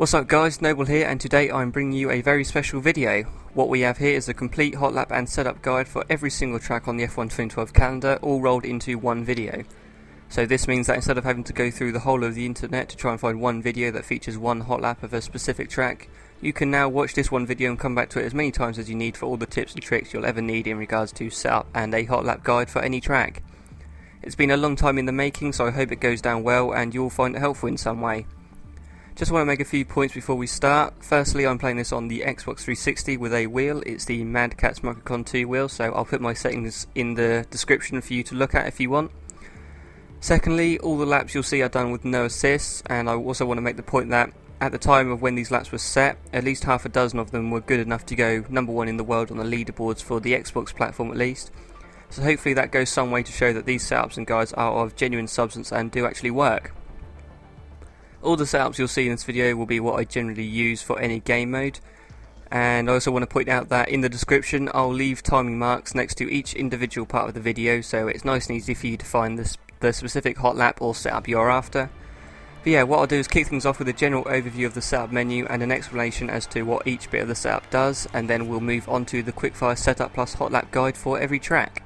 What's up guys, Noble here, and today I'm bringing you a very special video. What we have here is a complete hot lap and setup guide for every single track on the F1 2012 calendar, all rolled into one video. So this means that instead of having to go through the whole of the internet to try and find one video that features one hot lap of a specific track, you can now watch this one video and come back to it as many times as you need for all the tips and tricks you'll ever need in regards to setup and a hot lap guide for any track. It's been a long time in the making, so I hope it goes down well and you'll find it helpful in some way. Just want to make a few points before we start. Firstly, I'm playing this on the Xbox 360 with a wheel. It's the Madcatz MC2 wheel, so I'll put my settings in the description for you to look at if you want. Secondly, all the laps you'll see are done with no assists, and I also want to make the point that at the time of when these laps were set, at least half a dozen of them were good enough to go number one in the world on the leaderboards for the Xbox platform at least. So hopefully that goes some way to show that these setups and guides are of genuine substance and do actually work. All the setups you'll see in this video will be what I generally use for any game mode, and I also want to point out that in the description I'll leave timing marks next to each individual part of the video, so it's nice and easy for you to find the specific hot lap or setup you're after. But yeah, what I'll do is kick things off with a general overview of the setup menu and an explanation as to what each bit of the setup does, and then we'll move on to the quickfire setup plus hot lap guide for every track.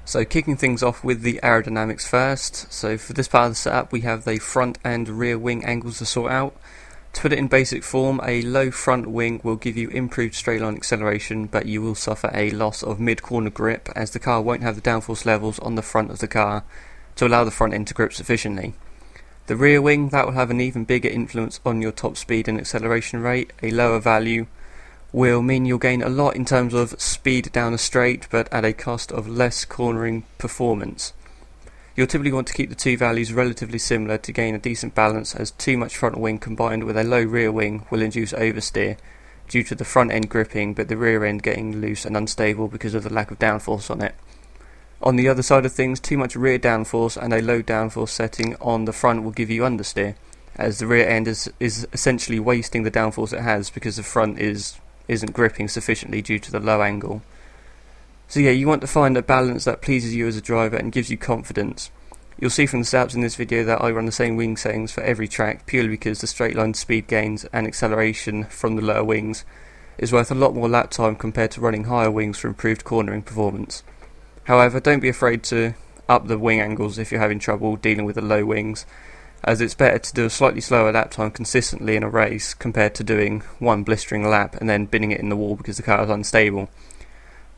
So kicking things off with the aerodynamics first. So for this part of the setup we have the front and rear wing angles to sort out. To put it in basic form, a low front wing will give you improved straight line acceleration, but you will suffer a loss of mid-corner grip as the car won't have the downforce levels on the front of the car to allow the front end to grip sufficiently. The rear wing, that will have an even bigger influence on your top speed and acceleration rate. A lower value will mean you'll gain a lot in terms of speed down a straight, but at a cost of less cornering performance. You'll typically want to keep the two values relatively similar to gain a decent balance, as too much front wing combined with a low rear wing will induce oversteer due to the front end gripping but the rear end getting loose and unstable because of the lack of downforce on it. On the other side of things, too much rear downforce and a low downforce setting on the front will give you understeer, as the rear end is essentially wasting the downforce it has because the front isn't gripping sufficiently due to the low angle. So yeah, you want to find a balance that pleases you as a driver and gives you confidence. You'll see from the setups in this video that I run the same wing settings for every track purely because the straight line speed gains and acceleration from the lower wings is worth a lot more lap time compared to running higher wings for improved cornering performance. However, don't be afraid to up the wing angles if you're having trouble dealing with the low wings, as it's better to do a slightly slower lap time consistently in a race compared to doing one blistering lap and then binning it in the wall because the car is unstable.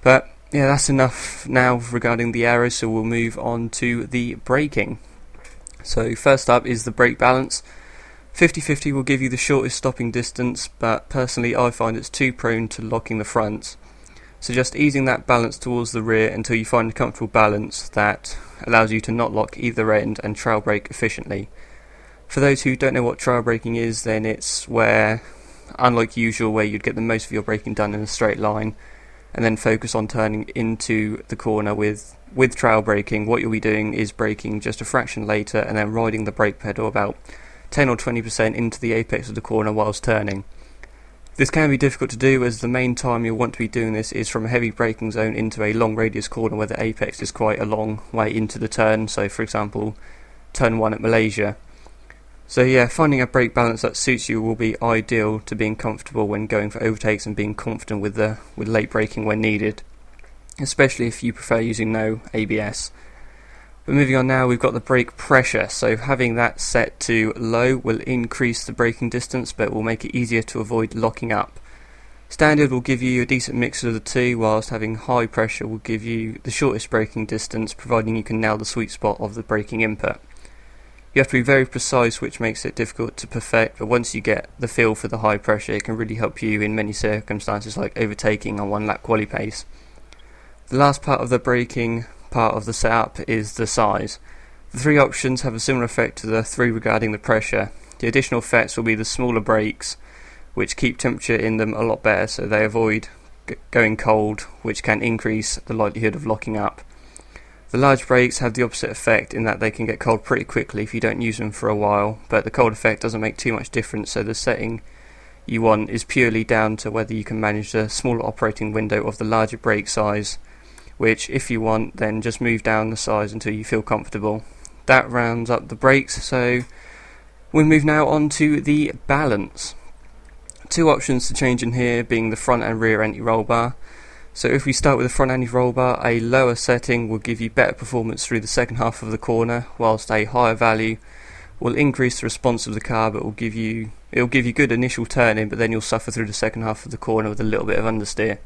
But yeah, that's enough now regarding the aero, so we'll move on to the braking. So first up is the brake balance. 50-50 will give you the shortest stopping distance, but personally I find it's too prone to locking the front. So just easing that balance towards the rear until you find a comfortable balance that allows you to not lock either end and trail brake efficiently. For those who don't know what trail braking is, then it's where, unlike usual where you'd get the most of your braking done in a straight line and then focus on turning into the corner with trail braking, what you'll be doing is braking just a fraction later and then riding the brake pedal about 10 or 20% into the apex of the corner whilst turning. This can be difficult to do, as the main time you'll want to be doing this is from a heavy braking zone into a long radius corner where the apex is quite a long way into the turn, so for example turn 1 at Malaysia. So yeah, finding a brake balance that suits you will be ideal to being comfortable when going for overtakes and being confident with late braking when needed, especially if you prefer using no ABS. But moving on now, we've got the brake pressure. So having that set to low will increase the braking distance, but will make it easier to avoid locking up. Standard will give you a decent mix of the two, whilst having high pressure will give you the shortest braking distance, providing you can nail the sweet spot of the braking input. You have to be very precise, which makes it difficult to perfect, but once you get the feel for the high pressure, it can really help you in many circumstances like overtaking on one lap quali pace. The last part of the braking part of the setup is the size. The three options have a similar effect to the three regarding the pressure. The additional effects will be the smaller brakes, which keep temperature in them a lot better, so they avoid going cold, which can increase the likelihood of locking up. The large brakes have the opposite effect in that they can get cold pretty quickly if you don't use them for a while, but the cold effect doesn't make too much difference, so the setting you want is purely down to whether you can manage the smaller operating window of the larger brake size, which if you want then just move down the size until you feel comfortable. That rounds up the brakes, so We move now on to the balance. Two options to change in here being the front and rear anti-roll bar. So if we start with the front anti-roll bar, a lower setting will give you better performance through the second half of the corner, whilst a higher value will increase the response of the car, but it'll give you good initial turning, but then you'll suffer through the second half of the corner with a little bit of understeer.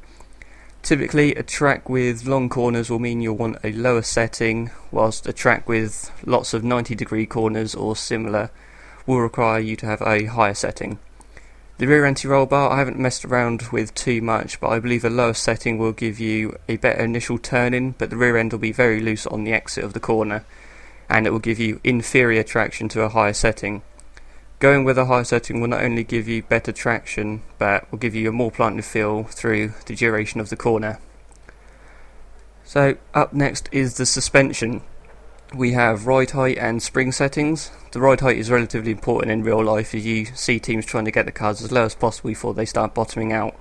Typically, a track with long corners will mean you'll want a lower setting, whilst a track with lots of 90-degree corners or similar will require you to have a higher setting. The rear anti-roll bar I haven't messed around with too much, but I believe a lower setting will give you a better initial turn-in, but the rear end will be very loose on the exit of the corner, and it will give you inferior traction to a higher setting. Going with a higher setting will not only give you better traction, but will give you a more planted feel through the duration of the corner. So up next is the suspension. We have ride height and spring settings. The ride height is relatively important in real life, as you see teams trying to get the cars as low as possible before they start bottoming out.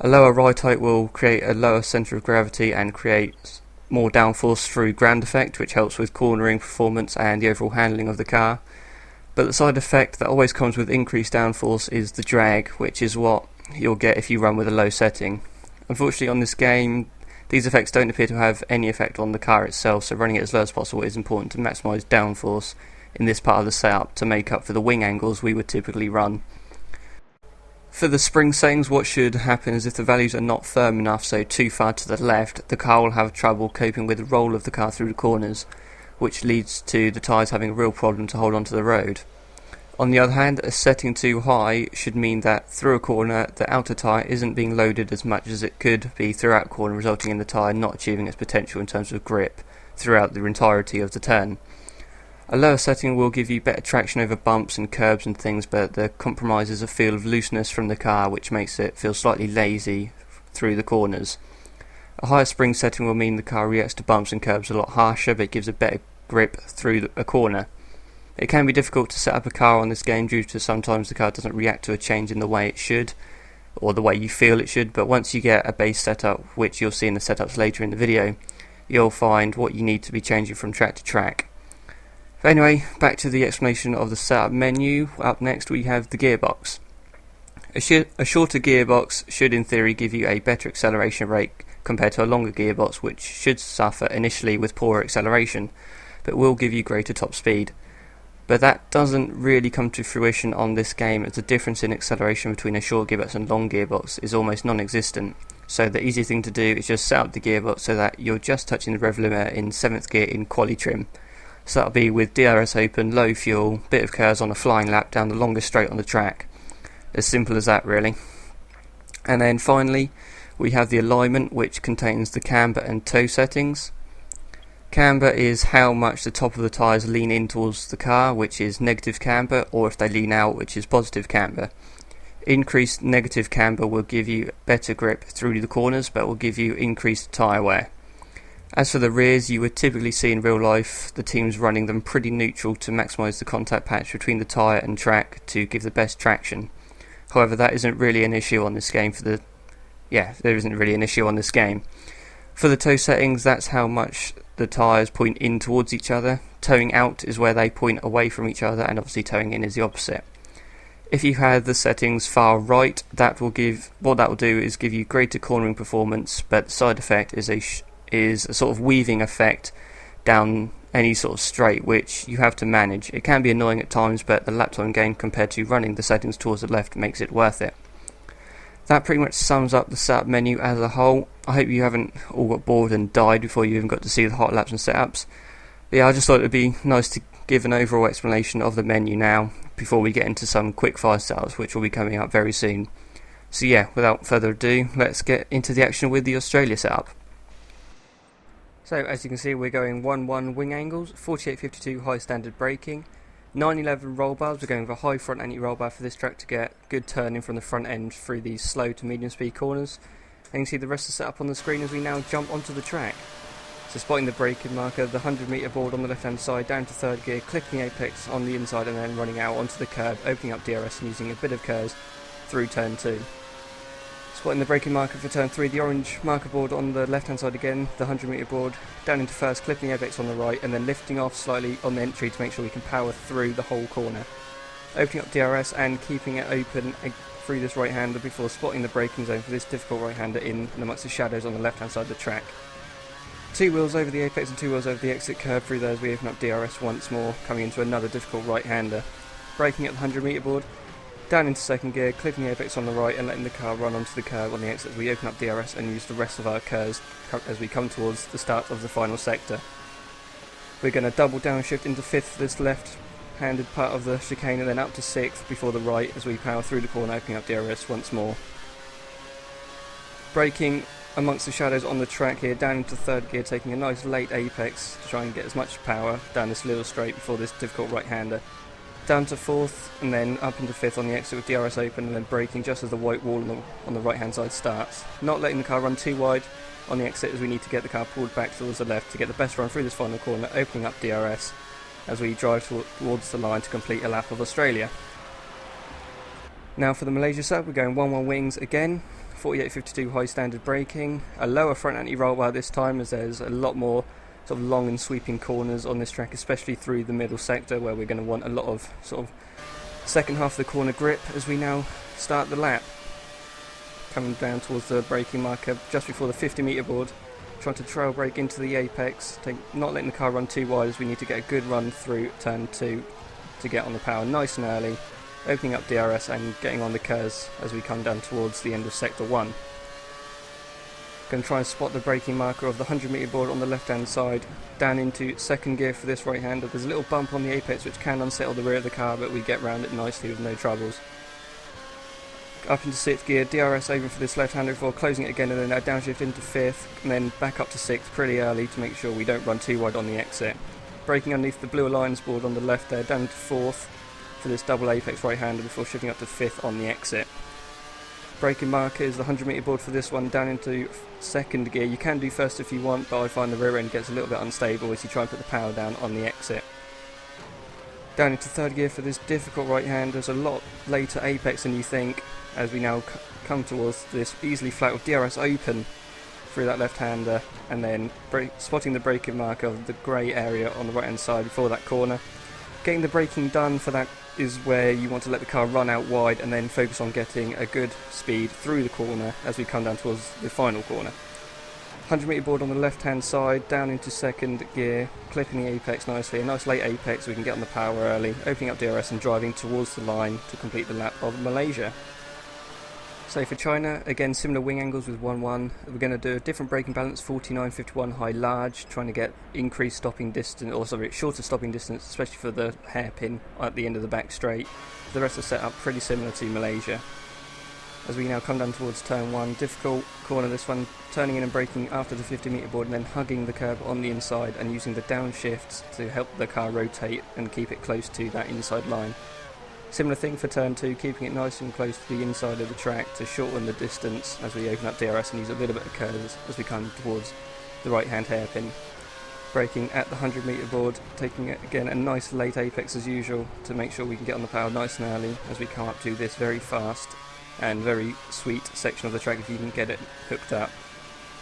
A lower ride height will create a lower centre of gravity and create more downforce through ground effect, which helps with cornering performance and the overall handling of the car. But the side effect that always comes with increased downforce is the drag, which is what you'll get if you run with a low setting. Unfortunately on this game, these effects don't appear to have any effect on the car itself, so running it as low as possible is important to maximise downforce in this part of the setup to make up for the wing angles we would typically run. For the spring settings, what should happen is if the values are not firm enough, so too far to the left, the car will have trouble coping with the roll of the car through the corners, which leads to the tyres having a real problem to hold onto the road. On the other hand, a setting too high should mean that through a corner the outer tyre isn't being loaded as much as it could be throughout a corner, resulting in the tyre not achieving its potential in terms of grip throughout the entirety of the turn. A lower setting will give you better traction over bumps and curbs and things, but there compromises a feel of looseness from the car, which makes it feel slightly lazy through the corners. A higher spring setting will mean the car reacts to bumps and curbs a lot harsher, but it gives a better grip through a corner. It can be difficult to set up a car on this game due to sometimes the car doesn't react to a change in the way it should, or the way you feel it should, but once you get a base setup, which you'll see in the setups later in the video, you'll find what you need to be changing from track to track. But anyway, back to the explanation of the setup menu. Up next we have the gearbox. A shorter gearbox should in theory give you a better acceleration rate compared to a longer gearbox, which should suffer initially with poorer acceleration, but will give you greater top speed. But that doesn't really come to fruition on this game, as the difference in acceleration between a short gearbox and long gearbox is almost non-existent. So the easy thing to do is just set up the gearbox so that you're just touching the rev limiter in 7th gear in quali trim. So that'll be with DRS open, low fuel, bit of curves on a flying lap down the longest straight on the track. As simple as that really. And then finally we have the alignment, which contains the camber and toe settings. Camber is how much the top of the tyres lean in towards the car, which is negative camber, or if they lean out, which is positive camber. Increased negative camber will give you better grip through the corners, but will give you increased tyre wear. As for the rears, you would typically see in real life the teams running them pretty neutral to maximise the contact patch between the tyre and track to give the best traction. However, that isn't really an issue on this game there isn't really an issue on this game. For the toe settings, that's how much the tyres point in towards each other. Toeing out is where they point away from each other, and obviously toeing in is the opposite. If you had the settings far right, that will give you greater cornering performance, but the side effect is a sort of weaving effect down any sort of straight, which you have to manage. It can be annoying at times, but the lap time gain compared to running the settings towards the left makes it worth it. That pretty much sums up the setup menu as a whole. I hope you haven't all got bored and died before you even got to see the hot laps and setups. But yeah, I just thought it would be nice to give an overall explanation of the menu now before we get into some quick fire setups, which will be coming up very soon. So yeah, without further ado, let's get into the action with the Australia setup. So as you can see, we're going 1-1 wing angles, 48-52 high standard braking, 911 roll bars. We're going with a high front anti-roll bar for this track to get good turning from the front end through these slow to medium speed corners. And you can see the rest of the setup on the screen as we now jump onto the track. So spotting the braking marker, the 100 metre board on the left hand side down to 3rd gear, clipping apex on the inside and then running out onto the curb, opening up DRS and using a bit of curves through turn 2. Spotting the braking marker for turn 3, the orange marker board on the left hand side again, the 100 metre board down into 1st, clipping apex on the right and then lifting off slightly on the entry to make sure we can power through the whole corner. opening up DRS and keeping it open through this right-hander before spotting the braking zone for this difficult right-hander in amongst the shadows on the left-hand side of the track. 2 wheels over the apex and 2 wheels over the exit curve through there as we open up DRS once more, coming into another difficult right-hander. Braking at the 100 metre board, down into second gear, clipping the apex on the right and letting the car run onto the curb on the exit as we open up DRS and use the rest of our curves as we come towards the start of the final sector. We're going to double downshift into 5th for this left-handed part of the chicane and then up to 6th before the right as we power through the corner, opening up DRS once more. Braking amongst the shadows on the track here, down into 3rd gear, taking a nice late apex to try and get as much power down this little straight before this difficult right-hander. Down to 4th and then up into 5th on the exit with DRS open and then braking just as the white wall on the right hand side starts. Not letting the car run too wide on the exit as we need to get the car pulled back towards the left to get the best run through this final corner, opening up DRS as we drive towards the line to complete a lap of Australia. Now for the Malaysia sub, we're going 1-1 wings again, 48-52 high standard braking, a lower front anti-roll bar this time as there's a lot more sort of long and sweeping corners on this track, especially through the middle sector where we're going to want a lot of sort of second half of the corner grip as we now start the lap. Coming down towards the braking marker just before the 50 metre board, trying to trail brake into the apex, not letting the car run too wide as we need to get a good run through turn 2 to get on the power nice and early, opening up DRS and getting on the curves as we come down towards the end of sector 1. Going to try and spot the braking marker of the 100 metre board on the left hand side, down into 2nd gear for this right hander. There's a little bump on the apex which can unsettle the rear of the car, but we get round it nicely with no troubles. Up into 6th gear, DRS open for this left hander before closing it again and then a downshift into 5th and then back up to 6th pretty early to make sure we don't run too wide on the exit. Braking underneath the blue alliance board on the left there, down to 4th for this double apex right hander before shifting up to 5th on the exit. Braking marker is the 100 metre board for this one, down into 2nd gear. You can do 1st if you want, but I find the rear end gets a little bit unstable as you try and put the power down on the exit. Down into 3rd gear for this difficult right hand. There's a lot later apex than you think as we now come towards this easily flat with DRS open through that left hander and then spotting the braking marker of the grey area on the right hand side before that corner. Getting the braking done for that is where you want to let the car run out wide and then focus on getting a good speed through the corner as we come down towards the final corner. 100 metre board on the left hand side, down into 2nd gear, clipping the apex nicely, a nice late apex so we can get on the power early, opening up DRS and driving towards the line to complete the lap of Malaysia. So for China, again similar wing angles with 1-1, we're going to do a different braking balance, 49-51 high large, trying to get increased stopping distance, or sorry, shorter stopping distance, especially for the hairpin at the end of the back straight. The rest of the setup pretty similar to Malaysia. As we now come down towards turn 1, difficult corner this one, turning in and braking after the 50 metre board and then hugging the curb on the inside and using the downshifts to help the car rotate and keep it close to that inside line. Similar thing for turn 2, keeping it nice and close to the inside of the track to shorten the distance as we open up DRS and use a little bit of curves as we come towards the right hand hairpin. Braking at the 100 metre board, taking it again a nice late apex as usual to make sure we can get on the power nice and early as we come up to this very fast and very sweet section of the track if you can get it hooked up.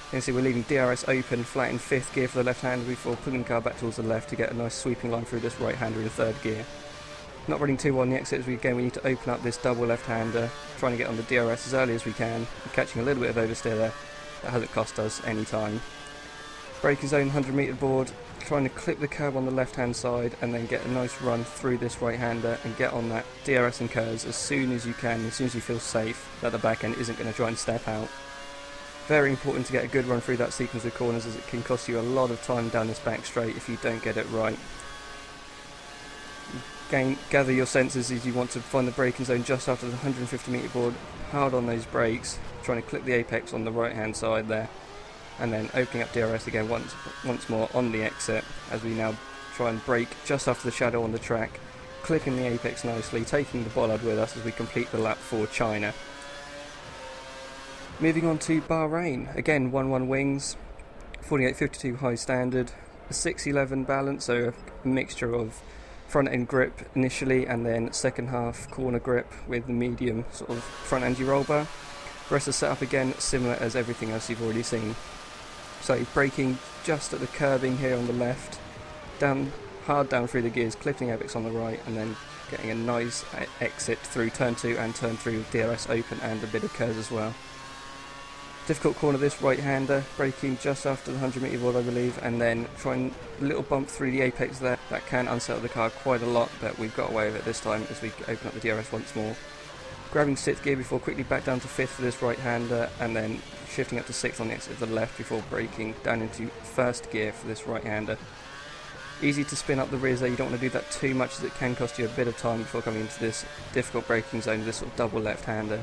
You can see we're leaving DRS open, flat in 5th gear for the left hander before pulling the car back towards the left to get a nice sweeping line through this right hander in 3rd gear. Not running too well on the exit as we need to open up this double left-hander, trying to get on the DRS as early as we can, catching a little bit of oversteer there. That hasn't cost us any time. Braking zone 100 metre board, trying to clip the curb on the left-hand side and then get a nice run through this right-hander and get on that DRS and curves as soon as you can, as soon as you feel safe that the back end isn't going to try and step out. Very important to get a good run through that sequence of corners as it can cost you a lot of time down this back straight if you don't get it right. Gather your senses as you want to find the braking zone just after the 150 metre board, hard on those brakes, trying to clip the apex on the right hand side there, and then opening up DRS again once more on the exit as we now try and brake just after the shadow on the track, clipping the apex nicely, taking the bollard with us as we complete the lap for China. Moving on to Bahrain, again 1-1 wings, 48-52 high standard, a 6-11 balance, so a mixture of front end grip initially and then second half corner grip with the medium sort of front end roll bar. The rest of the setup again similar as everything else you've already seen. So braking just at the curbing here on the left, hard down through the gears, clipping apex on the right and then getting a nice exit through turn 2 and turn 3 with DRS open and a bit of curves as well. Difficult corner this right-hander, braking just after the 100 metre board I believe, and then trying a little bump through the apex there. That can unsettle the car quite a lot, but we've got away with it this time as we open up the DRS once more. Grabbing 6th gear before quickly back down to 5th for this right-hander, and then shifting up to 6th on the exit of the left before braking down into 1st gear for this right-hander. Easy to spin up the rears there, you don't want to do that too much as it can cost you a bit of time before coming into this difficult braking zone, this sort of double left-hander.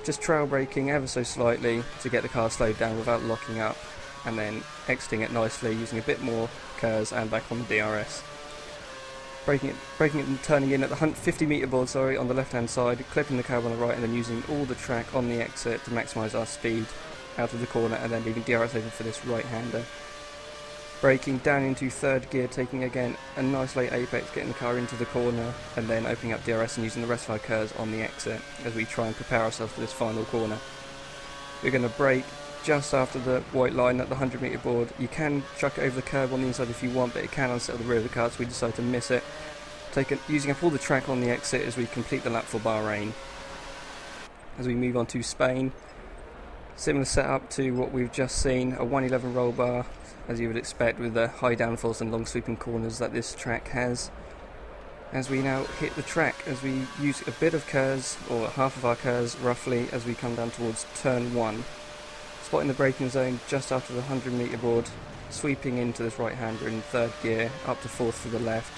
Just trail braking ever so slightly to get the car slowed down without locking up, and then exiting it nicely using a bit more curves and back on the DRS. Braking it and turning in at the 50 metre board on the left hand side, clipping the curb on the right and then using all the track on the exit to maximise our speed out of the corner, and then leaving DRS open for this right hander. Braking down into 3rd gear, taking again a nice late apex, getting the car into the corner, and then opening up DRS and using the rest of our curves on the exit as we try and prepare ourselves for this final corner. We're going to brake just after the white line at the 100 metre board. You can chuck it over the curb on the inside if you want, but it can unsettle the rear of the car, so we decide to miss it. Using up all the track on the exit as we complete the lap for Bahrain. As we move on to Spain, similar setup to what we've just seen, a 111 roll bar, as you would expect with the high downforce and long sweeping corners that this track has. As we now hit the track, as we use a bit of curves, or half of our curves roughly, as we come down towards turn 1. Spotting the braking zone just after the 100 metre board, sweeping into this right hander in 3rd gear, up to 4th for the left,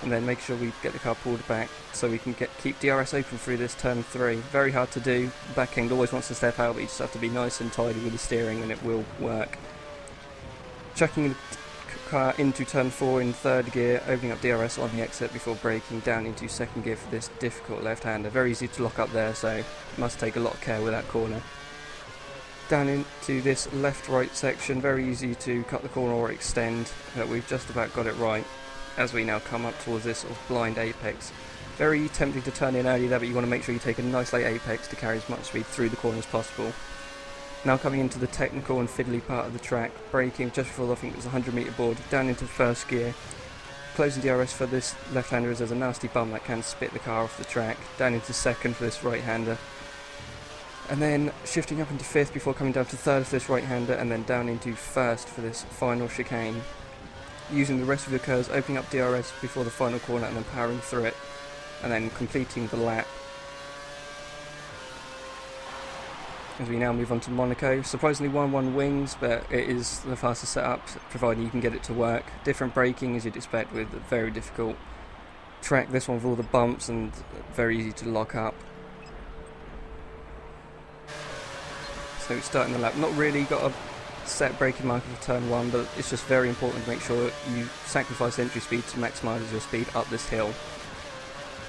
and then make sure we get the car pulled back so we can keep DRS open through this turn 3. Very hard to do, the back end always wants to step out, but you just have to be nice and tidy with the steering and it will work. Chucking the car into turn 4 in 3rd gear, opening up DRS on the exit before braking down into 2nd gear for this difficult left-hander. Very easy to lock up there, so must take a lot of care with that corner. Down into this left-right section, very easy to cut the corner or extend, but we've just about got it right as we now come up towards this sort of blind apex. Very tempting to turn in early there, but you want to make sure you take a nice late apex to carry as much speed through the corner as possible. Now coming into the technical and fiddly part of the track, braking just before I think it was 100 metre board, down into 1st gear, closing DRS for this left-hander as there's a nasty bump that can spit the car off the track, down into 2nd for this right-hander, and then shifting up into 5th before coming down to 3rd for this right-hander, and then down into 1st for this final chicane. Using the rest of the curves, opening up DRS before the final corner and then powering through it, and then completing the lap. As we now move on to Monaco, surprisingly 1-1 wings, but it is the fastest setup, providing you can get it to work. Different braking as you'd expect with a very difficult track, this one with all the bumps and very easy to lock up. So starting the lap, not really got a set braking marker for turn 1, but it's just very important to make sure you sacrifice entry speed to maximise your speed up this hill.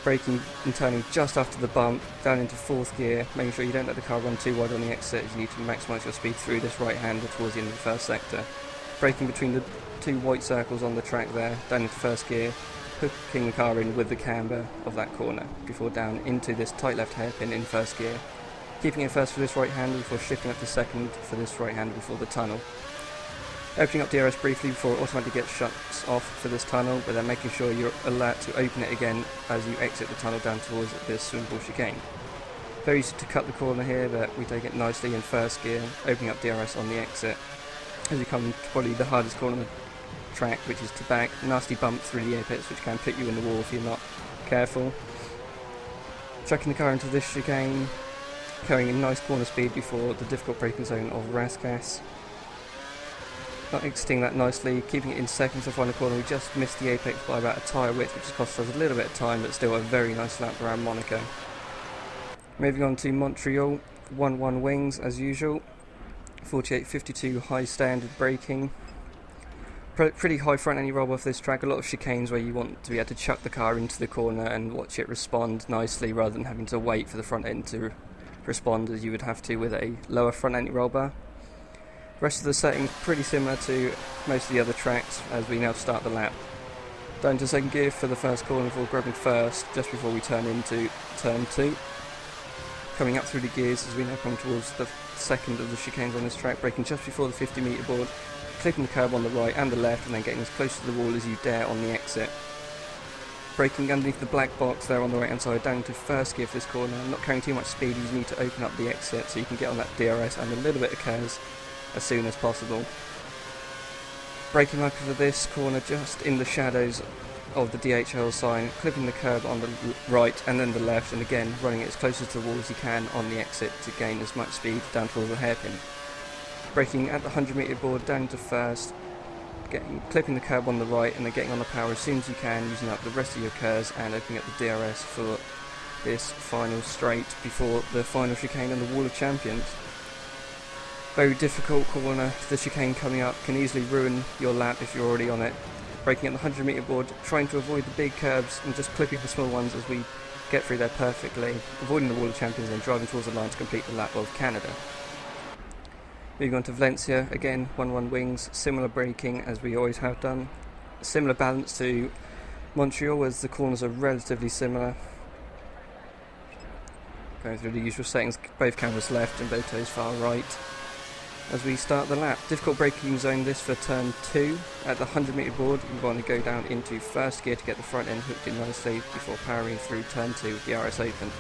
Braking and turning just after the bump, down into 4th gear, making sure you don't let the car run too wide on the exit as you need to maximise your speed through this right-hander towards the end of the 1st sector. Braking between the 2 white circles on the track there, down into 1st gear, hooking the car in with the camber of that corner, before down into this tight left hairpin in 1st gear. Keeping it 1st for this right-hander before shifting up to 2nd for this right-hander before the tunnel. Opening up DRS briefly before it automatically gets shut off for this tunnel, but then making sure you're alert to open it again as you exit the tunnel down towards this swimmable chicane. Very easy to cut the corner here, but we take it nicely in 1st gear, opening up DRS on the exit. As you come to probably the hardest corner on the track, which is to back, nasty bump through the apex which can put you in the wall if you're not careful. Chucking the car into this chicane, carrying a nice corner speed before the difficult braking zone of Madcatz. Not exiting that nicely, keeping it in 2nd for the final corner. We just missed the apex by about a tyre width, which has cost us a little bit of time, but still a very nice lap around Monaco. Moving on to Montreal, 1-1 wings as usual, 48-52 high standard braking. Pretty high front end roll off this track, a lot of chicanes where you want to be able to chuck the car into the corner and watch it respond nicely rather than having to wait for the front end to respond as you would have to with a lower front end roll bar. Rest of the settings pretty similar to most of the other tracks as we now start the lap. Down to 2nd gear for the 1st corner before grabbing 1st just before we turn into turn 2. Coming up through the gears as we now come towards the 2nd of the chicanes on this track, braking just before the 50 metre board, clipping the curb on the right and the left and then getting as close to the wall as you dare on the exit. Braking underneath the black box there on the right hand side down into first gear for this corner, not carrying too much speed. You need to open up the exit so you can get on that DRS and a little bit of KERS as soon as possible. Braking like for this corner just in the shadows of the DHL sign, clipping the curb on the right and then the left, and again running it as close to the wall as you can on the exit to gain as much speed down towards the hairpin. Braking at the 100-metre board down to first, clipping the curb on the right and then getting on the power as soon as you can, using up the rest of your KERS and opening up the DRS for this final straight before the final chicane on the Wall of Champions. Very difficult corner. The chicane coming up can easily ruin your lap if you're already on it. Braking at the 100-metre board, trying to avoid the big curbs and just clipping the small ones as we get through there perfectly, avoiding the Wall of Champions and driving towards the line to complete the lap of Canada. Moving on to Valencia, again 1-1 wings, similar braking as we always have done. Similar balance to Montreal as the corners are relatively similar. Going through the usual settings, both cameras left and both toes far right. As we start the lap, difficult braking zone this for turn 2. At the 100-metre board, you want to go down into first gear to get the front end hooked in nicely before powering through turn 2 with the RS open.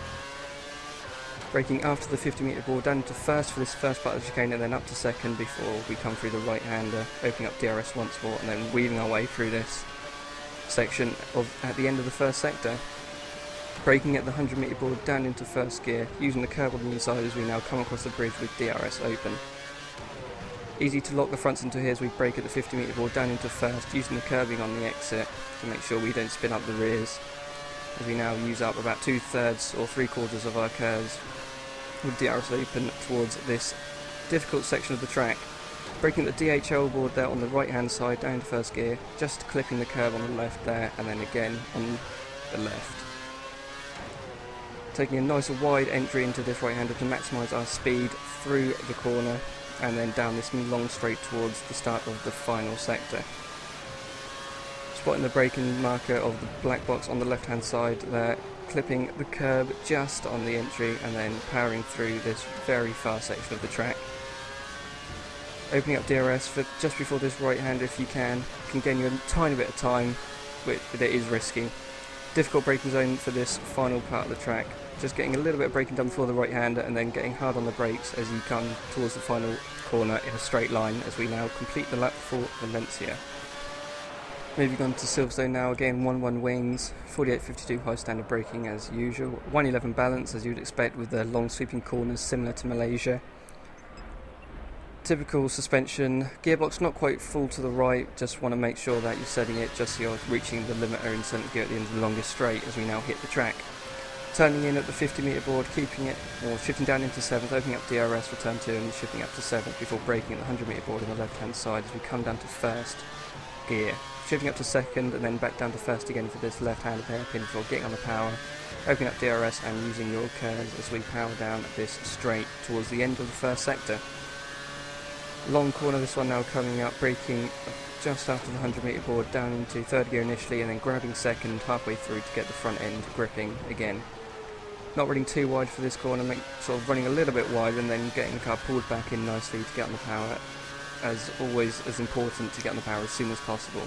Braking after the 50-metre board down into first for this first part of the chicane and then up to second before we come through the right-hander, opening up DRS once more and then weaving our way through this section at the end of the first sector. Braking at the 100-metre board down into first gear, using the curb on the inside as we now come across the bridge with DRS open. Easy to lock the fronts into here as we brake at the 50-metre board down into first, using the curbing on the exit to make sure we don't spin up the rears. As we now use up about 2/3 or 3/4 of our KERS with DRS open towards this difficult section of the track. Braking at the DHL board there on the right hand side down to first gear, just clipping the curb on the left there and then again on the left. Taking a nice wide entry into this right hander to maximise our speed through the corner and then down this long straight towards the start of the final sector. Spotting the braking marker of the black box on the left hand side there, clipping the curb just on the entry and then powering through this very fast section of the track. Opening up DRS for just before this right hander if you can gain you a tiny bit of time, but it is risky. Difficult braking zone for this final part of the track, just getting a little bit of braking done before the right hander and then getting hard on the brakes as you come towards the final corner in a straight line as we now complete the lap for Valencia. Moving on to Silverstone now, again 1-1 wings, 48-52 high standard braking as usual, 111 balance as you'd expect with the long sweeping corners similar to Malaysia. Typical suspension, gearbox not quite full to the right, just want to make sure that you're setting it just so you're reaching the limiter in 7th gear at the end of the longest straight as we now hit the track. Turning in at the 50-metre board, keeping it, or shifting down into 7th, opening up DRS for turn 2 and shifting up to 7th before braking at the 100-metre board on the left hand side as we come down to first gear. Shifting up to 2nd and then back down to 1st again for this left-handed hairpin before getting on the power, opening up DRS and using your KERS as we power down this straight towards the end of the first sector. Long corner this one now coming up, braking just after the 100-metre board down into 3rd gear initially and then grabbing 2nd halfway through to get the front end gripping again. Not running too wide for this corner, sort of running a little bit wide and then getting the car pulled back in nicely to get on the power. As always, as important to get on the power as soon as possible.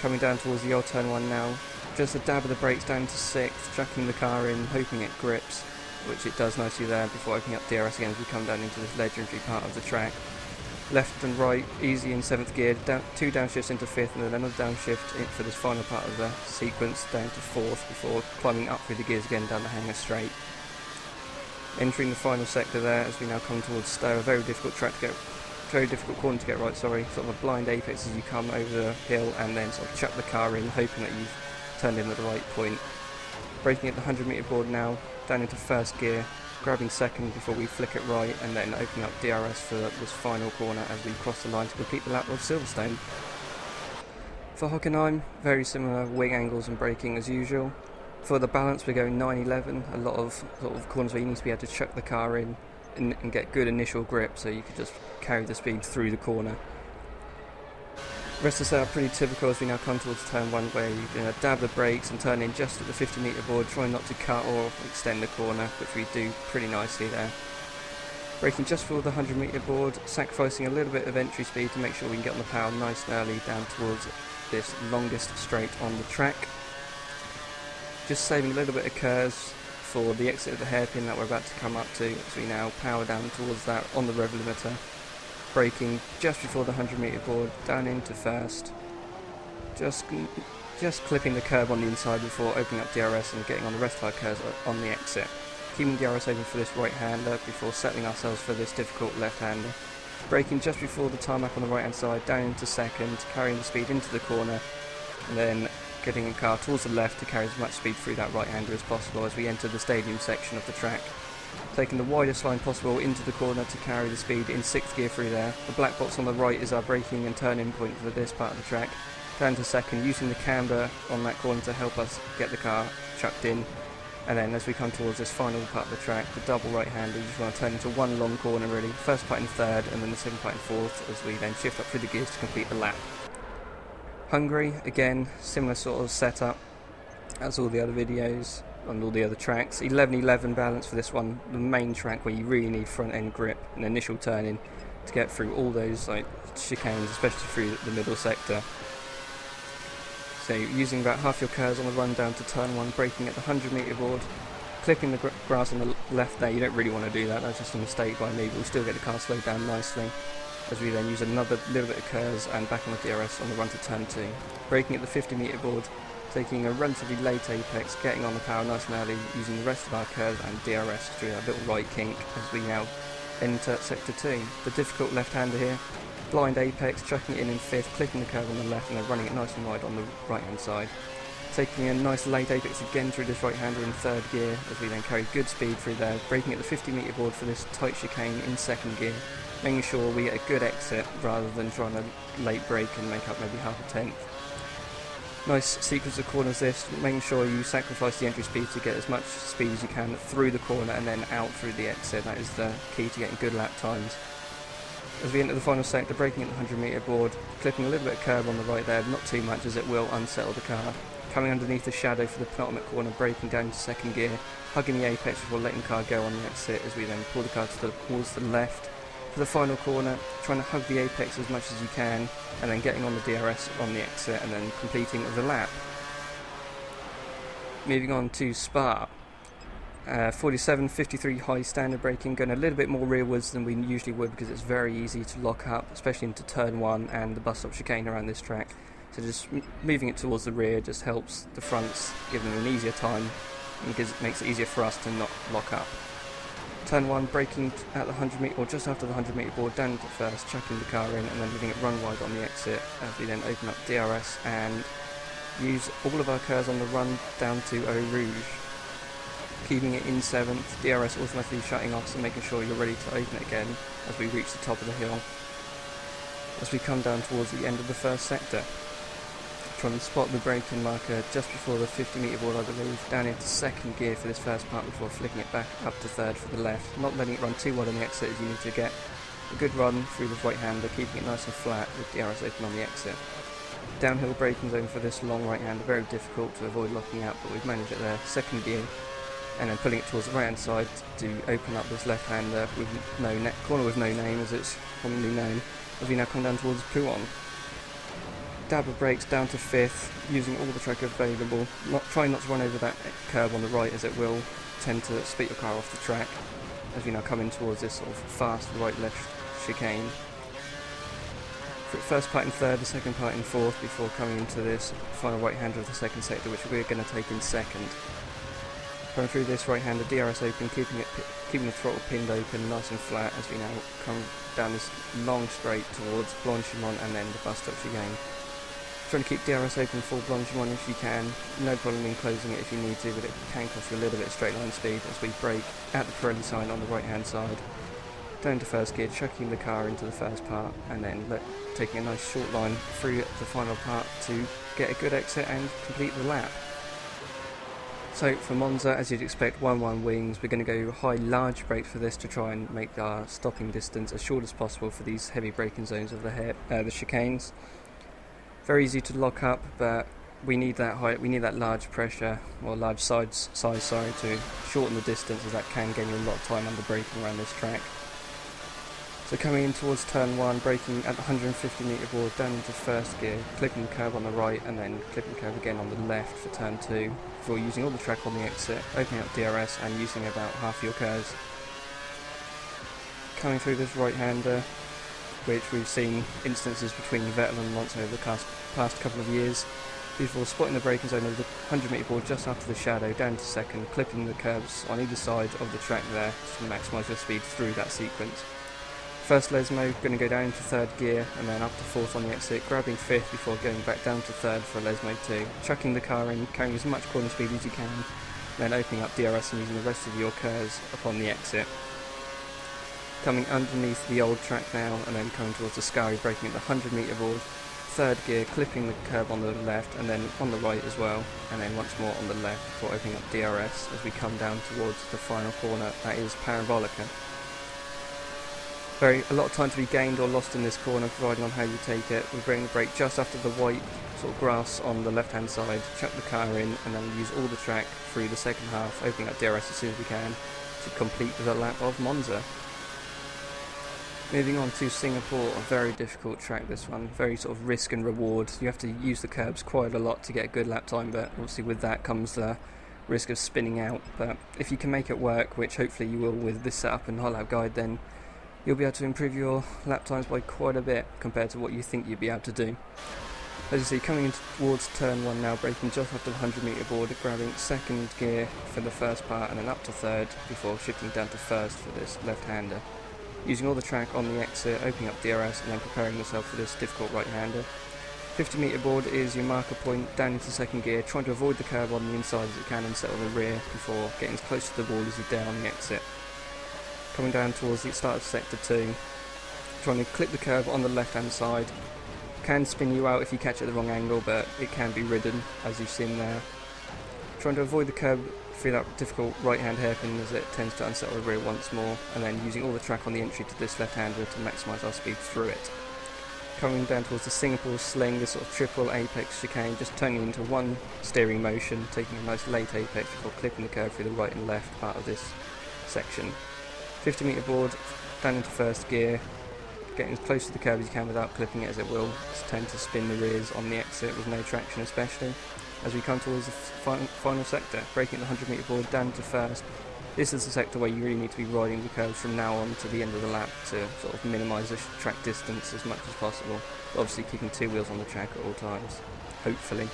Coming down towards the old turn 1 now, just a dab of the brakes down to 6th, chucking the car in, hoping it grips, which it does nicely there before opening up DRS again as we come down into this legendary part of the track. Left and right, easy in 7th gear, 2 downshifts into 5th and then another downshift for this final part of the sequence down to 4th before climbing up through the gears again down the hanger straight. Entering the final sector there as we now come towards Stowe, a very difficult corner to get right, sort of a blind apex as you come over the hill and then sort of chuck the car in, hoping that you've turned in at the right point. Braking at the 100-metre board now, down into 1st gear, grabbing 2nd before we flick it right and then opening up DRS for this final corner as we cross the line to complete the lap of Silverstone. For Hockenheim, very similar wing angles and braking as usual. For the balance we're going 9-11, a lot of corners where you need to be able to chuck the car in and get good initial grip so you could just carry the speed through the corner. The rest of the setup pretty typical as we now come towards turn 1 where you're going to dab the brakes and turn in just at the 50-metre board, trying not to cut or extend the corner, which we do pretty nicely there. Braking just for the 100-metre board, sacrificing a little bit of entry speed to make sure we can get on the power nice and early down towards this longest straight on the track. just saving a little bit of curves for the exit of the hairpin that we're about to come up to, as we now power down towards that on the rev limiter, braking just before the 100 metre board, down into first, just clipping the curb on the inside before opening up DRS and getting on the rest of our curves on the exit. Keeping DRS open for this right-hander before settling ourselves for this difficult left-hander. Braking just before the tarmac on the right-hand side, down into second, carrying the speed into the corner, and then getting a car towards the left to carry as much speed through that right-hander as possible as we enter the stadium section of the track. Taking the widest line possible into the corner to carry the speed in 6th gear through there. The black box on the right is our braking and turn-in point for this part of the track. Down to second, using the camber on that corner to help us get the car chucked in. And then as we come towards this final part of the track, the double right-hander, you just want to turn into one long corner really. First part in third and then the second part in fourth as we then shift up through the gears to complete the lap. Hungary, again, similar sort of setup as all the other videos on all the other tracks. 11-11 balance for this one, the main track where you really need front end grip and initial turning to get through all those like chicanes, especially through the middle sector. So using about half your curves on the run down to turn 1, braking at the 100 metre board, clipping the grass on the left there. You don't really want to do that, that's just a mistake by me, but we'll still get the car slowed down nicely as we then use another little bit of curves and back on the DRS on the run to turn 2. Braking at the 50 metre board, taking a relatively late apex, getting on the power nice and early, using the rest of our curves and DRS to do that little right kink as we now enter sector 2. The difficult left-hander here, blind apex, chucking it in 5th, clipping the curve on the left and then running it nice and wide on the right hand side. Taking a nice late apex again through this right-hander in 3rd gear as we then carry good speed through there, braking at the 50 metre board for this tight chicane in 2nd gear, making sure we get a good exit rather than trying to late brake and make up maybe half a tenth. Nice sequence of corners this, making sure you sacrifice the entry speed to get as much speed as you can through the corner and then out through the exit. That is the key to getting good lap times. As we enter the final sector, braking at the 100 metre board, clipping a little bit of curb on the right there, not too much as it will unsettle the car. Coming underneath the shadow for the penultimate corner, braking down to 2nd gear, hugging the apex before letting the car go on the exit as we then pull the car towards the left. For the final corner, trying to hug the apex as much as you can, and then getting on the DRS on the exit and then completing the lap. Moving on to Spa. 47-53 high standard braking, going a little bit more rearwards than we usually would because it's very easy to lock up, especially into turn 1 and the bus stop chicane around this track. So just moving it towards the rear just helps the fronts, give them an easier time, and makes it easier for us to not lock up. Turn 1, braking at the 100 metre or just after the 100 metre board, down to first, chucking the car in and then letting it run wide on the exit as we then open up DRS and use all of our curves on the run down to Eau Rouge. Keeping it in 7th, DRS automatically shutting off, so making sure you're ready to open it again as we reach the top of the hill. As we come down towards the end of the first sector, trying to spot the braking marker just before the 50 metre board, I believe, down into 2nd gear for this first part before flicking it back up to 3rd for the left, not letting it run too wide on the exit as you need to get a good run through the right-hander, keeping it nice and flat with DRS open on the exit. Downhill braking zone for this long right-hander, very difficult to avoid locking out, but we've managed it there. 2nd gear, and then pulling it towards the right-hand side to open up this left-hander with corner with no name as it's commonly known, as we now come down towards Pouon. Dab of brakes down to 5th, using all the track available, trying not to run over that curb on the right as it will tend to split your car off the track, as we now come in towards this sort of fast right-left chicane. First part in 3rd, the second part in 4th before coming into this final right-hander of the 2nd sector, which we're going to take in 2nd. Going through this right-hander, DRS open, keeping the throttle pinned open, nice and flat as we now come down this long straight towards Blanchimont and then the bus stop chicane. Trying to keep DRS open for Blanchimont if you can, no problem in closing it if you need to, but it can cost you a little bit of straight line speed as we brake at the Pirelli sign on the right-hand side. Down to 1st gear, chucking the car into the first part and then taking a nice short line through the final part to get a good exit and complete the lap. So for Monza, as you'd expect, 1-1 wings, we're going to go high large brake for this to try and make our stopping distance as short as possible for these heavy braking zones of the chicanes. Very easy to lock up, but we need that large pressure or large size to shorten the distance, as that can gain you a lot of time under braking around this track. So coming in towards turn 1, braking at the 150 metre board down into first gear, clipping the curb on the right and then clipping the curb again on the left for turn 2, before using all the track on the exit, opening up DRS and using about half your curves. Coming through this right-hander, which we've seen instances between Vettel and Alonso over the past couple of years, before spotting the braking zone over the 100 metre board just after the shadow, down to second, clipping the curbs on either side of the track there to maximise your speed through that sequence. First Lesmo, going to go down into third gear and then up to fourth on the exit, grabbing fifth before going back down to third for Lesmo 2, chucking the car in, carrying as much corner speed as you can, then opening up DRS and using the rest of your curves upon the exit. Coming underneath the old track now and then coming towards the Scary, braking at the 100 metre board, third gear, clipping the curb on the left and then on the right as well, and then once more on the left before opening up DRS as we come down towards the final corner, that is Parabolica. A lot of time to be gained or lost in this corner, providing on how you take it. We bring the brake just after the white sort of grass on the left hand side, chuck the car in and then use all the track through the second half, opening up DRS as soon as we can to complete the lap of Monza. Moving on to Singapore, a very difficult track this one, very sort of risk and reward. You have to use the curbs quite a lot to get a good lap time, but obviously with that comes the risk of spinning out. But if you can make it work, which hopefully you will with this setup and hotlap guide, then you'll be able to improve your lap times by quite a bit compared to what you think you'd be able to do. As you see, coming in towards turn 1 now, braking just after the 100 metre board, grabbing second gear for the first part and then up to third before shifting down to first for this left-hander. Using all the track on the exit, opening up DRS and then preparing yourself for this difficult right-hander. 50 metre board is your marker point, down into second gear, trying to avoid the curb on the inside as you can and settle the rear before getting as close to the wall as you dare on the exit. Coming down towards the start of sector 2, trying to clip the curb on the left hand side. Can spin you out if you catch it at the wrong angle, but it can be ridden as you've seen there. Trying to avoid the curb through that difficult right hand hairpin as it tends to unsettle the rear once more, and then using all the track on the entry to this left hander to maximise our speed through it. Coming down towards the Singapore sling, this sort of triple apex chicane, just turning into one steering motion, taking a nice late apex before clipping the curb through the right and left part of this section. 50 metre board, down into first gear, getting as close to the curb as you can without clipping it, as it will tend to spin the rears on the exit with no traction especially. As we come towards the final sector, braking at the 100 metre board down to first. This is the sector where you really need to be riding the curves from now on to the end of the lap to sort of minimise the track distance as much as possible, but obviously keeping two wheels on the track at all times, hopefully.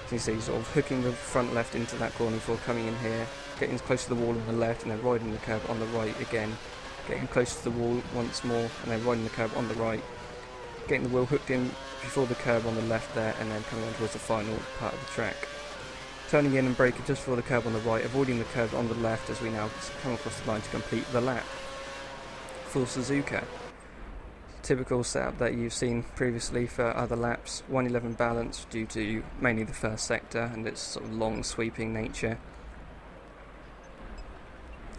So you see, sort of hooking the front left into that corner before coming in here, getting as close to the wall on the left and then riding the curb on the right again, getting close to the wall once more and then riding the curb on the right, getting the wheel hooked in before the curb on the left there and then coming on towards the final part of the track. Turning in and braking just before the curb on the right, avoiding the curb on the left as we now come across the line to complete the lap. For Suzuka, typical setup that you've seen previously for other laps, 111 balance due to mainly the first sector and its sort of long sweeping nature.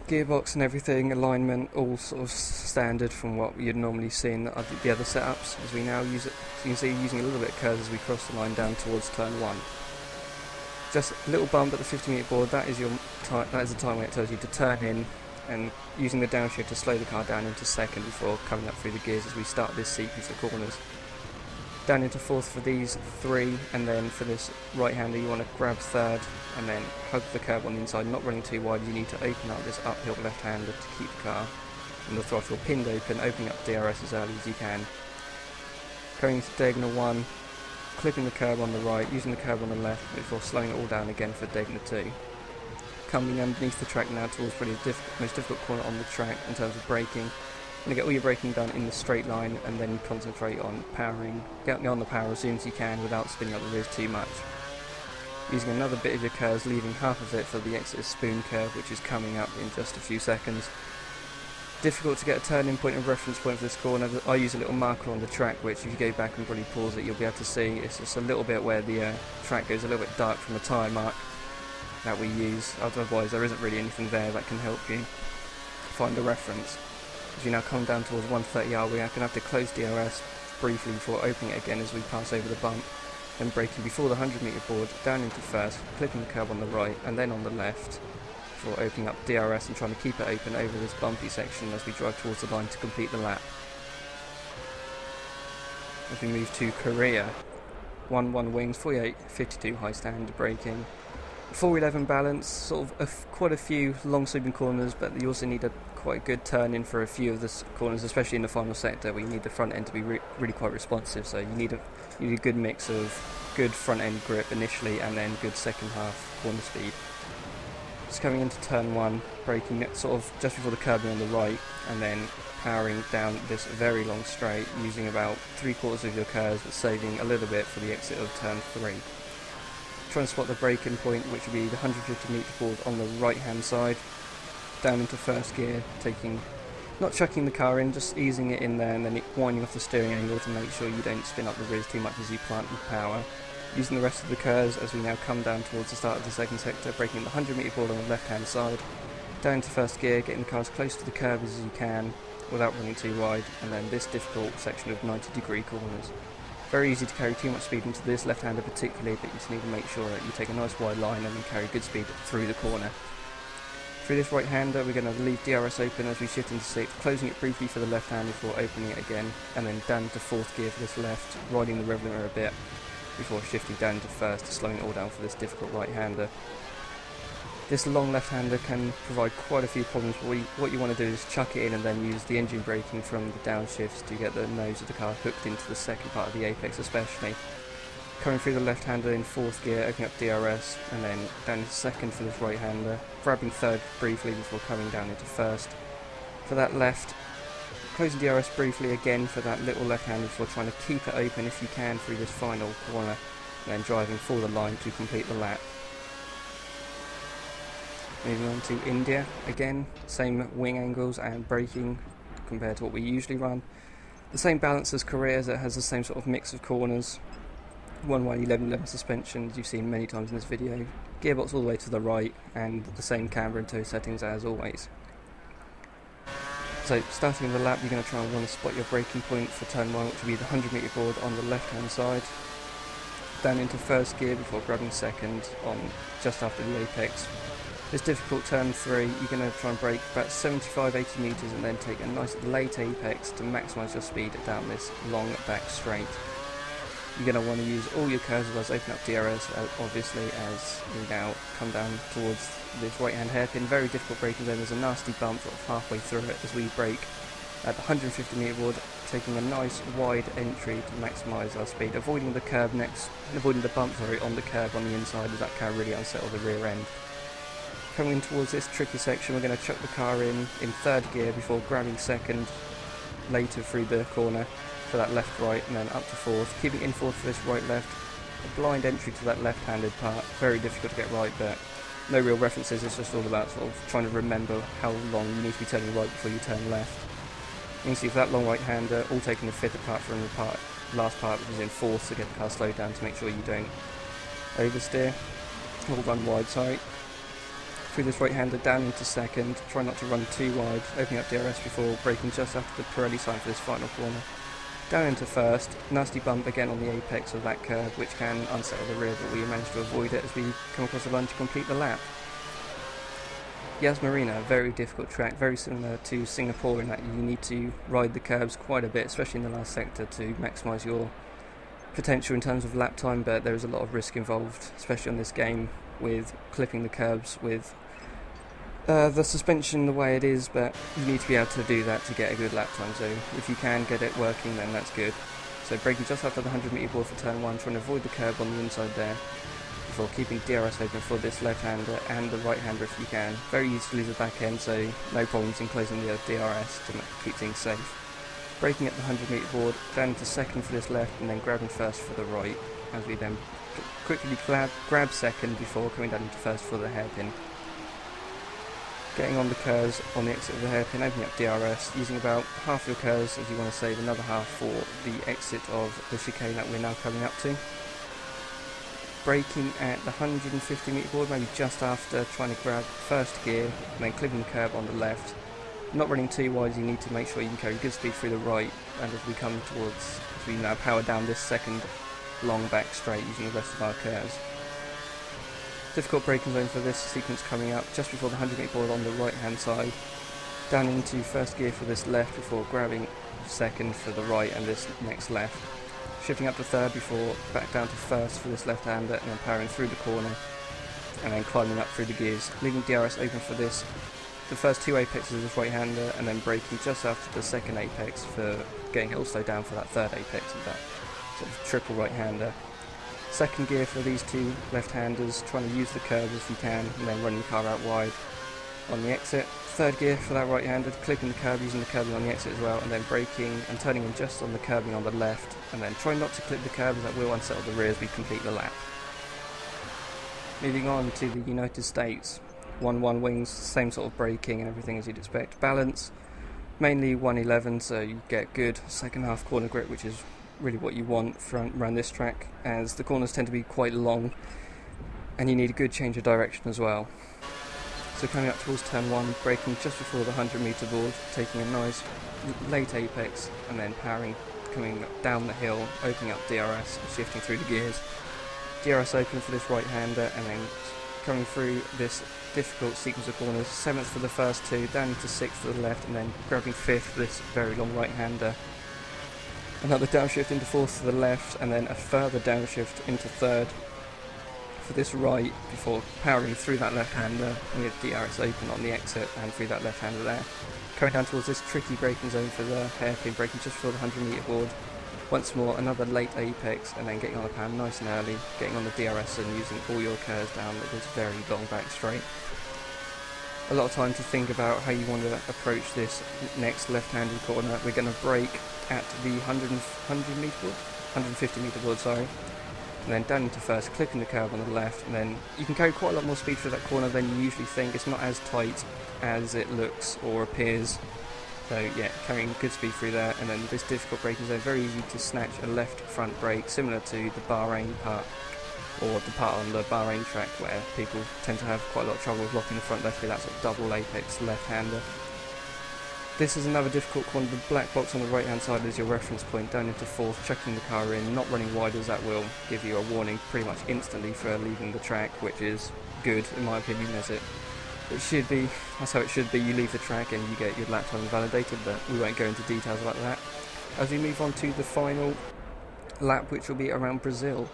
Gearbox and everything, alignment, all sort of standard from what you'd normally see in the other setups, as we now use it. So you can see using a little bit of curve as we cross the line down towards turn 1. Just a little bump at the 50 metre board, that is the time when it tells you to turn in, and using the downshift to slow the car down into second before coming up through the gears as we start this sequence of corners. Down into fourth for these three, and then for this right-hander you want to grab third and then hug the curb on the inside, not running too wide. You need to open up this uphill left-hander to keep the car and the throttle pinned open, opening up DRS as early as you can. Going into diagonal 1, clipping the curb on the right, using the curb on the left before slowing it all down again for diagonal 2. Coming underneath the track now towards probably the most difficult corner on the track in terms of braking. Going to get all your braking done in the straight line and then concentrate on powering, getting on the power as soon as you can without spinning up the rears too much. Using another bit of your curves, leaving half of it for the exit spoon curve, which is coming up in just a few seconds. Difficult to get a turning point and reference point for this corner. I use a little marker on the track, which if you go back and probably pause it, you'll be able to see. It's just a little bit where the track goes a little bit dark from the tyre mark that we use. Otherwise there isn't really anything there that can help you find a reference. As we now come down towards 130R, we're going to have to close DRS briefly before opening it again as we pass over the bump, then braking before the 100 metre board, down into first, clipping the curb on the right and then on the left, before opening up DRS and trying to keep it open over this bumpy section as we drive towards the line to complete the lap. As we move to Korea, 1-1 wings, 48-52 high stand braking, 411 balance, sort of quite a few long sweeping corners, but you also need a quite good turn in for a few of the corners, especially in the final sector where you need the front end to be really quite responsive, so you need a good mix of good front end grip initially and then good second half corner speed. Just coming into turn 1, braking sort of just before the curbing on the right, and then powering down this very long straight using about 3/4 of your curves but saving a little bit for the exit of turn 3. Trying to spot the braking point, which would be the 150 metre board on the right hand side, down into first gear, not chucking the car in, just easing it in there and then winding off the steering angle to make sure you don't spin up the rears too much as you plant and power. Using the rest of the curves as we now come down towards the start of the second sector, braking the 100 metre board on the left hand side, down into first gear, getting the car as close to the curb as you can without running too wide, and then this difficult section of 90-degree corners. Very easy to carry too much speed into this left-hander particularly, but you just need to make sure that you take a nice wide line and then carry good speed through the corner. Through this right-hander we're going to leave DRS open as we shift into 6th, closing it briefly for the left-hander before opening it again, and then down to 4th gear for this left, riding the rev limiter a bit before shifting down to 1st, slowing it all down for this difficult right-hander. This long left-hander can provide quite a few problems. What you want to do is chuck it in and then use the engine braking from the downshifts to get the nose of the car hooked into the second part of the apex especially. Coming through the left-hander in 4th gear, opening up DRS, and then down into 2nd for this right-hander, grabbing 3rd briefly before coming down into 1st. For that left, closing DRS briefly again for that little left-hander before trying to keep it open if you can through this final corner, and then driving for the line to complete the lap. Moving on to India, again, same wing angles and braking compared to what we usually run. The same balance as Korea, as it has the same sort of mix of corners. 1-1-11 suspension, as you've seen many times in this video. Gearbox all the way to the right, and the same camber and tow settings as always. So, starting with the lap, you're going to try and want to spot your braking point for turn 1, which will be the 100 metre board on the left hand side. Down into 1st gear before grabbing 2nd on just after the apex. This difficult turn 3, you're going to try and brake about 75-80 metres and then take a nice late apex to maximise your speed down this long back straight. You're going to want to use all your curves as well as open up DRS, obviously, as we now come down towards this right hand hairpin. Very difficult braking zone. There's a nasty bump sort of halfway through it as we brake at the 150 metre board, taking a nice wide entry to maximise our speed, avoiding the curb avoiding the bump on the curb on the inside as that can really unsettle the rear end. Coming in towards this tricky section, we're going to chuck the car in 3rd gear before grabbing 2nd later through the corner for that left-right, and then up to 4th, keeping in 4th for this right-left. A blind entry to that left-handed part, very difficult to get right, but no real references, it's just all about sort of trying to remember how long you need to be turning right before you turn left. You can see for that long right-hander, all taking the 5th apart from the last part, which is in 4th, to get the car slowed down to make sure you don't oversteer, or run wide, sorry. Through this right-hander down into 2nd, try not to run too wide, opening up DRS before braking just after the Pirelli sign for this final corner. Down into 1st, nasty bump again on the apex of that curve, which can unsettle the rear, but we managed to avoid it as we come across the line to complete the lap. Yas Marina, very difficult track, very similar to Singapore in that you need to ride the curbs quite a bit, especially in the last sector, to maximise your potential in terms of lap time, but there is a lot of risk involved, especially on this game, with clipping the curbs with the suspension the way it is, but you need to be able to do that to get a good lap time, so if you can get it working then that's good. So braking just after the 100 metre board for turn 1, trying to avoid the curb on the inside there, before keeping DRS open for this left-hander and the right-hander if you can. Very easy to lose the back end, so no problems in closing the DRS to keep things safe. Braking at the 100 metre board, down to 2nd for this left, and then grabbing 1st for the right, as we then quickly grab 2nd before coming down into 1st for the hairpin. Getting on the curves on the exit of the hairpin, opening up DRS, using about half your curves as you want to save another half for the exit of the chicane that we're now coming up to. Braking at the 150 metre board, maybe just after, trying to grab 1st gear and then clipping the curb on the left. Not running too wide, you need to make sure you can carry good speed through the right, and as we now power down this 2nd long back straight using the rest of our curves. Difficult braking zone for this sequence coming up just before the 100 metre board on the right hand side. Down into first gear for this left before grabbing second for the right and this next left. Shifting up to third before back down to first for this left hander and then powering through the corner and then climbing up through the gears. Leaving DRS open for this, the first two apexes of this right hander and then braking just after the second apex for getting also down for that third apex of that sort of triple right hander. Second gear for these two left-handers, trying to use the curb if you can, and then running the car out wide on the exit. Third gear for that right-hander, clipping the curb, using the curbing on the exit as well, and then braking and turning in just on the curbing on the left, and then trying not to clip the curb as that will unsettle the rear as we complete the lap. Moving on to the United States, 1-1 wings, same sort of braking and everything as you'd expect. Balance, mainly 111, so you get good second half corner grip, which is really what you want around this track, as the corners tend to be quite long and you need a good change of direction as well. So coming up towards turn 1, braking just before the 100 metre board, taking a nice late apex and then powering, coming down the hill, opening up DRS and shifting through the gears. DRS open for this right hander and then coming through this difficult sequence of corners, 7th for the first two, down into 6th for the left and then grabbing 5th for this very long right hander. Another downshift into 4th to the left and then a further downshift into 3rd for this right before powering through that left hander with DRS open on the exit and through that left hander there. Coming down towards this tricky braking zone for the hairpin, braking just before the 100 metre board. Once more another late apex and then getting on the pound nice and early, getting on the DRS and using all your curves down with this very long back straight. A lot of time to think about how you want to approach this next left-handed corner. We're going to brake at the 150 metre board, sorry, and then down into first, clipping the curb on the left, and then you can carry quite a lot more speed through that corner than you usually think. It's not as tight as it looks or appears, so yeah, carrying good speed through there. And then this difficult braking zone, very easy to snatch a left front brake, similar to the Bahrain part, or the part on the Bahrain track where people tend to have quite a lot of trouble with locking the front left with that sort of double apex left-hander. This is another difficult corner. The black box on the right hand side is your reference point, down into 4th, chucking the car in, not running wide as that will give you a warning pretty much instantly for leaving the track, which is good in my opinion, as it should be. That's how it should be. You leave the track and you get your lap time validated, but we won't go into details about that. As we move on to the final lap, which will be around Brazil.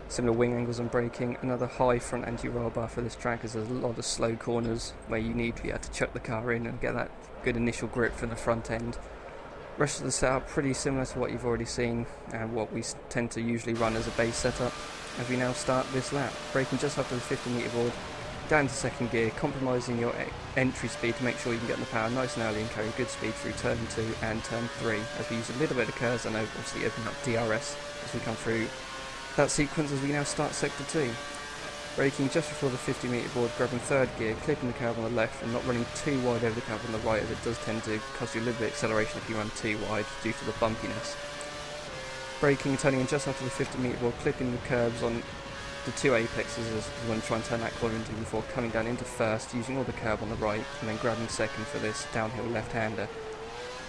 Similar wing angles and braking, another high front anti-roll bar for this track as there's a lot of slow corners where you need to be able to chuck the car in and get that good initial grip from the front end. Rest of the setup pretty similar to what you've already seen and what we tend to usually run as a base setup. As we now start this lap, braking just after the 50 metre board, down to second gear, compromising your entry speed to make sure you can get in the power nice and early and carry good speed through turn 2 and turn 3 as we use a little bit of curves and obviously open up DRS as we come through that sequence as we now start sector 2. Braking just before the 50 metre board, grabbing third gear, clipping the curb on the left and not running too wide over the curb on the right, as it does tend to cost you a little bit of acceleration if you run too wide due to the bumpiness. Braking, turning in just after the 50 metre board, clipping the curbs on the two apexes as you want to try and turn that corner into before coming down into first, using all the curb on the right and then grabbing second for this downhill left-hander.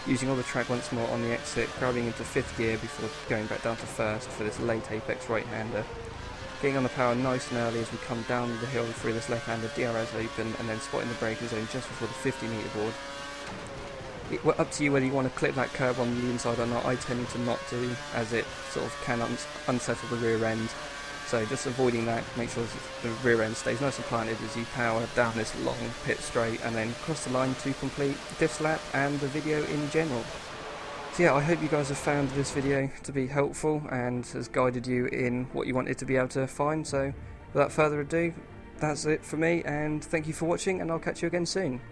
Using all the track once more on the exit, grabbing into 5th gear before going back down to first for this late apex right-hander. Getting on the power nice and early as we come down the hill through this left-hander, DRS open, and then spotting the braking zone just before the 50 metre board. It's up to you whether you want to clip that curb on the inside or not. I tend to not do, as it sort of can unsettle the rear end. So just avoiding that, make sure the rear end stays nice and planted as you power down this long pit straight and then cross the line to complete this lap and the video in general. So yeah, I hope you guys have found this video to be helpful and has guided you in what you wanted to be able to find. So without further ado, that's it for me, and thank you for watching, and I'll catch you again soon.